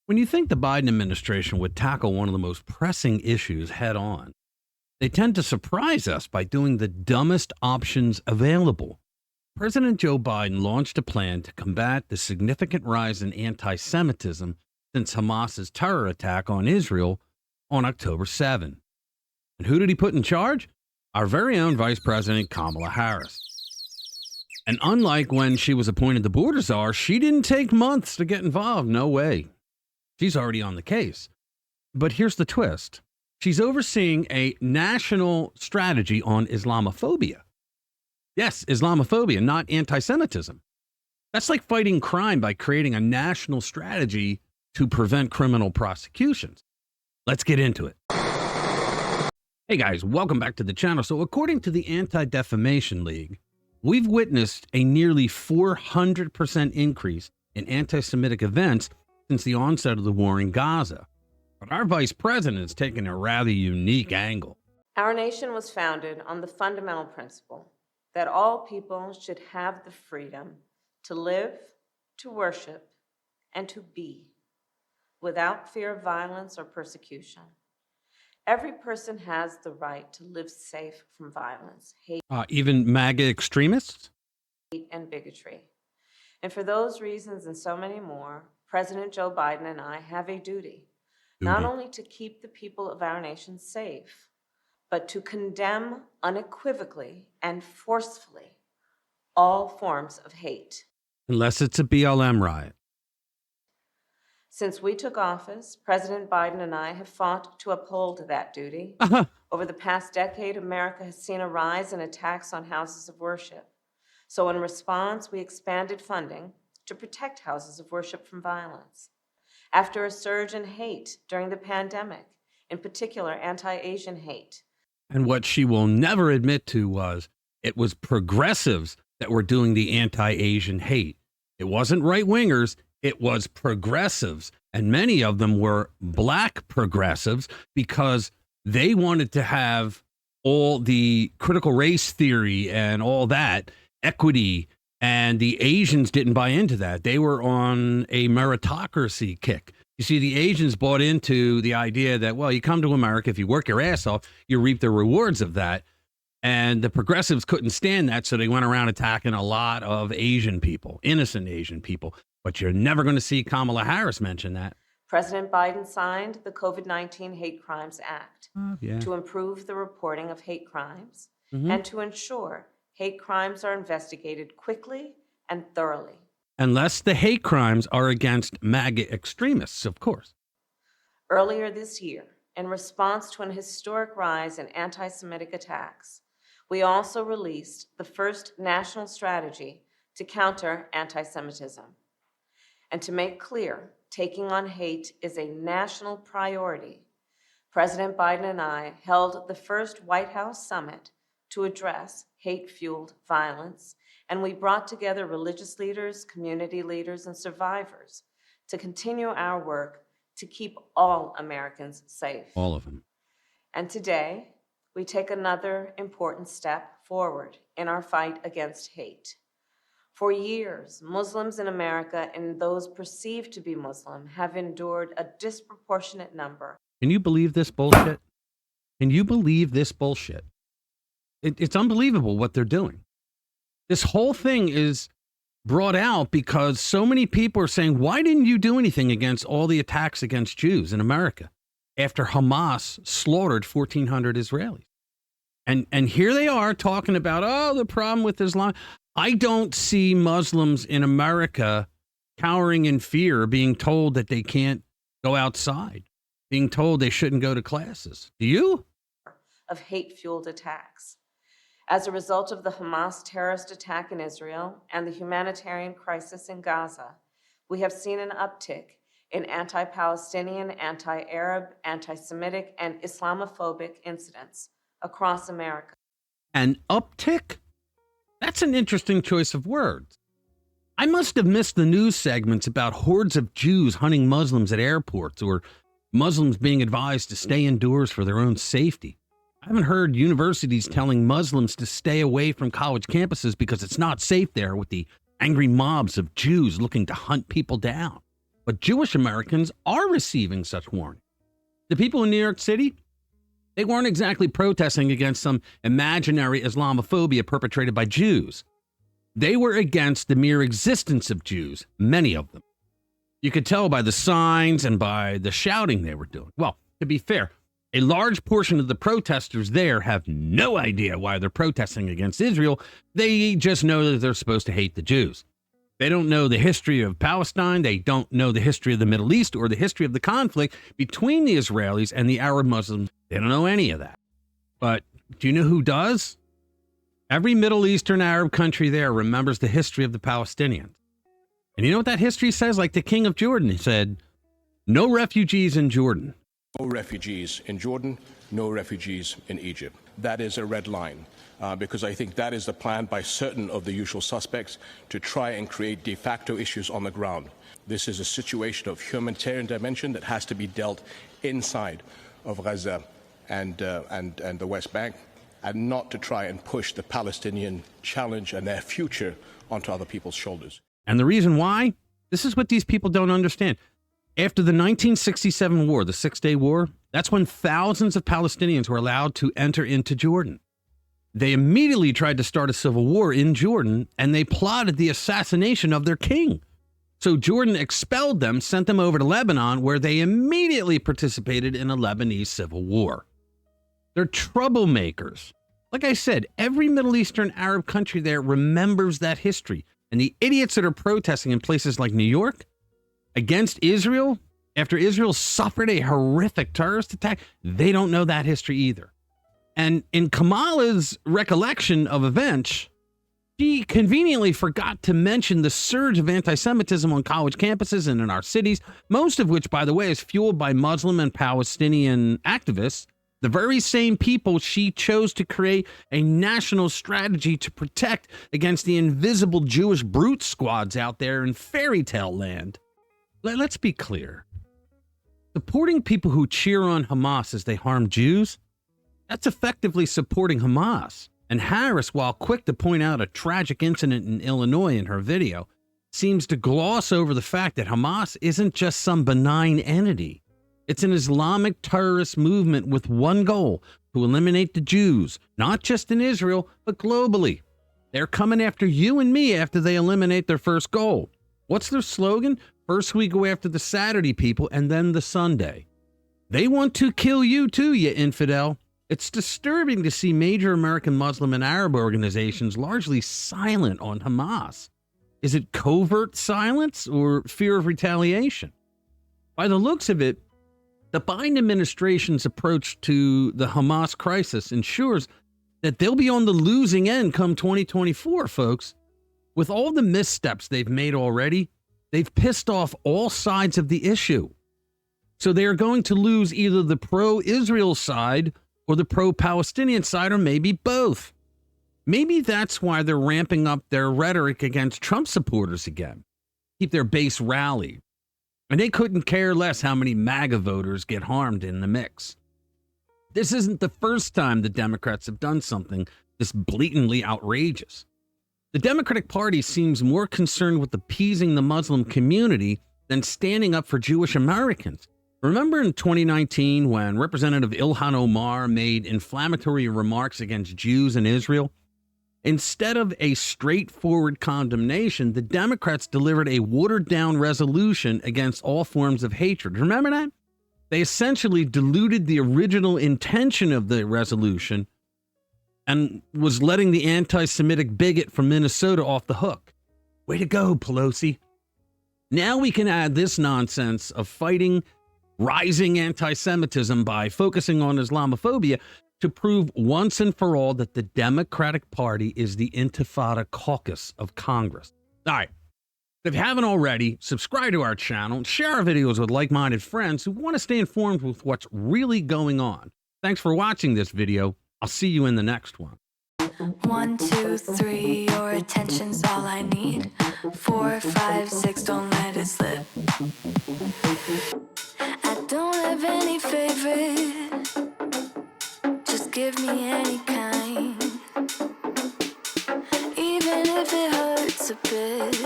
When you think the Biden administration would tackle one of the most pressing issues head on, they tend to surprise us by doing the dumbest options available. President Joe Biden launched a plan to combat the significant rise in anti-Semitism since Hamas's terror attack on Israel on October 7. And who did he put in charge? Our very own Vice President Kamala Harris. And unlike when she was appointed the border czar, she didn't take months to get involved. No way. She's already on the case. But here's the twist. She's overseeing a national strategy on Islamophobia. Yes, Islamophobia, not anti-Semitism. That's like fighting crime by creating a national strategy to prevent criminal prosecutions. Let's get into it. Hey guys, welcome back to the channel. So according to the Anti-Defamation League, we've witnessed a nearly 400% increase in anti-Semitic events since the onset of the war in Gaza. But our vice president is taking a rather unique angle. Our nation was founded on the fundamental principle that all people should have the freedom to live, to worship, and to be without fear of violence or persecution. Every person has the right to live safe from violence, hate, Even MAGA extremists? and bigotry. And for those reasons and so many more, President Joe Biden and I have a duty, not only to keep the people of our nation safe, but to condemn unequivocally and forcefully all forms of hate. Unless it's a BLM riot. Since we took office, President Biden and I have fought to uphold that duty. Over the past decade, America has seen a rise in attacks on houses of worship. So in response, we expanded funding to protect houses of worship from violence. After a surge in hate during the pandemic, in particular anti-Asian hate. And what she will never admit to was it was progressives that were doing the anti-Asian hate. It wasn't right-wingers, it was progressives. And many of them were black progressives because they wanted to have all the critical race theory and all that, equity, and the Asians didn't buy into that. They were on a meritocracy kick. You see, the Asians bought into the idea that, well, you come to America, if you work your ass off, you reap the rewards of that. And the progressives couldn't stand that, so they went around attacking a lot of Asian people, innocent Asian people. But you're never going to see Kamala Harris mention that. President Biden signed the COVID-19 Hate Crimes Act to improve the reporting of hate crimes and to ensure hate crimes are investigated quickly and thoroughly. Unless the hate crimes are against MAGA extremists, of course. Earlier this year, in response to an historic rise in anti-Semitic attacks, we also released the first national strategy to counter anti-Semitism. And to make clear, taking on hate is a national priority. President Biden and I held the first White House summit to address hate-fueled violence, and we brought together religious leaders, community leaders, and survivors to continue our work to keep all Americans safe. All of them. And today, we take another important step forward in our fight against hate. For years, Muslims in America and those perceived to be Muslim have endured a disproportionate number. Can you believe this bullshit? Can you believe this bullshit? It's unbelievable what they're doing. This whole thing is brought out because so many people are saying, why didn't you do anything against all the attacks against Jews in America after Hamas slaughtered 1,400 Israelis? And here they are talking about, oh, the problem with Islam. I don't see Muslims in America cowering in fear, being told that they can't go outside, being told they shouldn't go to classes. Do you? Of hate-fueled attacks. As a result of the Hamas terrorist attack in Israel and the humanitarian crisis in Gaza, we have seen an uptick in anti-Palestinian, anti-Arab, anti-Semitic, and Islamophobic incidents across America. An uptick? That's an interesting choice of words. I must have missed the news segments about hordes of Jews hunting Muslims at airports or Muslims being advised to stay indoors for their own safety. I haven't heard universities telling Muslims to stay away from college campuses because it's not safe there with the angry mobs of Jews looking to hunt people down. but Jewish Americans are receiving such warning. The people in New York City, they weren't exactly protesting against some imaginary Islamophobia perpetrated by Jews. They were against the mere existence of Jews, many of them. You could tell by the signs and by the shouting they were doing. Well, to be fair, a large portion of the protesters there have no idea why they're protesting against Israel. They just know that they're supposed to hate the Jews. They don't know the history of Palestine. They don't know the history of the Middle East or the history of the conflict between the Israelis and the Arab Muslims. They don't know any of that. But do you know who does? Every Middle Eastern Arab country there remembers the history of the Palestinians. And you know what that history says? Like the king of Jordan, he said, no refugees in Jordan. No refugees in Jordan, no refugees in Egypt. That is a red line, because I think that is the plan by certain of the usual suspects to try and create de facto issues on the ground. This is a situation of humanitarian dimension that has to be dealt inside of Gaza and the West Bank, and not to try and push the Palestinian challenge and their future onto other people's shoulders. And the reason why? This is what these people don't understand. After the 1967 war, the Six-Day War, that's when thousands of Palestinians were allowed to enter into Jordan. They immediately tried to start a civil war in Jordan, and they plotted the assassination of their king. So Jordan expelled them, sent them over to Lebanon, where they immediately participated in a Lebanese civil war. They're troublemakers. Like I said, every Middle Eastern Arab country there remembers that history. And the idiots that are protesting in places like New York against Israel, after Israel suffered a horrific terrorist attack, they don't know that history either. And in Kamala's recollection of events, she conveniently forgot to mention the surge of anti-Semitism on college campuses and in our cities, most of which, by the way, is fueled by Muslim and Palestinian activists, the very same people she chose to create a national strategy to protect against the invisible Jewish brute squads out there in fairy tale land. Let's be clear. Supporting people who cheer on Hamas as they harm Jews, that's effectively supporting Hamas. And Harris, while quick to point out a tragic incident in Illinois in her video, seems to gloss over the fact that Hamas isn't just some benign entity. It's an Islamic terrorist movement with one goal: to eliminate the Jews, not just in Israel, but globally. They're coming after you and me after they eliminate their first goal. What's their slogan? First we go after the Saturday people and then the Sunday. They want to kill you too, you infidel. It's disturbing to see major American Muslim and Arab organizations largely silent on Hamas. Is it covert silence or fear of retaliation? By the looks of it, the Biden administration's approach to the Hamas crisis ensures that they'll be on the losing end come 2024, folks. With all the missteps they've made already, they've pissed off all sides of the issue. So they are going to lose either the pro-Israel side or the pro-Palestinian side, or maybe both. Maybe that's why they're ramping up their rhetoric against Trump supporters again. Keep their base rallied. And they couldn't care less how many MAGA voters get harmed in the mix. This isn't the first time the Democrats have done something this blatantly outrageous. The Democratic Party seems more concerned with appeasing the Muslim community than standing up for Jewish Americans. Remember in 2019 when Representative Ilhan Omar made inflammatory remarks against Jews in Israel? Instead of a straightforward condemnation, the Democrats delivered a watered-down resolution against all forms of hatred. Remember that? They essentially diluted the original intention of the resolution and was letting the anti-Semitic bigot from Minnesota off the hook. Way to go, Pelosi. Now we can add this nonsense of fighting rising anti-Semitism by focusing on Islamophobia to prove once and for all that the Democratic Party is the Intifada caucus of Congress. All right. If you haven't already, subscribe to our channel and share our videos with like-minded friends who want to stay informed with what's really going on. Thanks for watching this video. I'll see you in the next one. 1, 2, 3, your attention's all I need. 4, 5, 6, don't let it slip. I don't have any favorite. Just give me any kind. Even if it hurts a bit.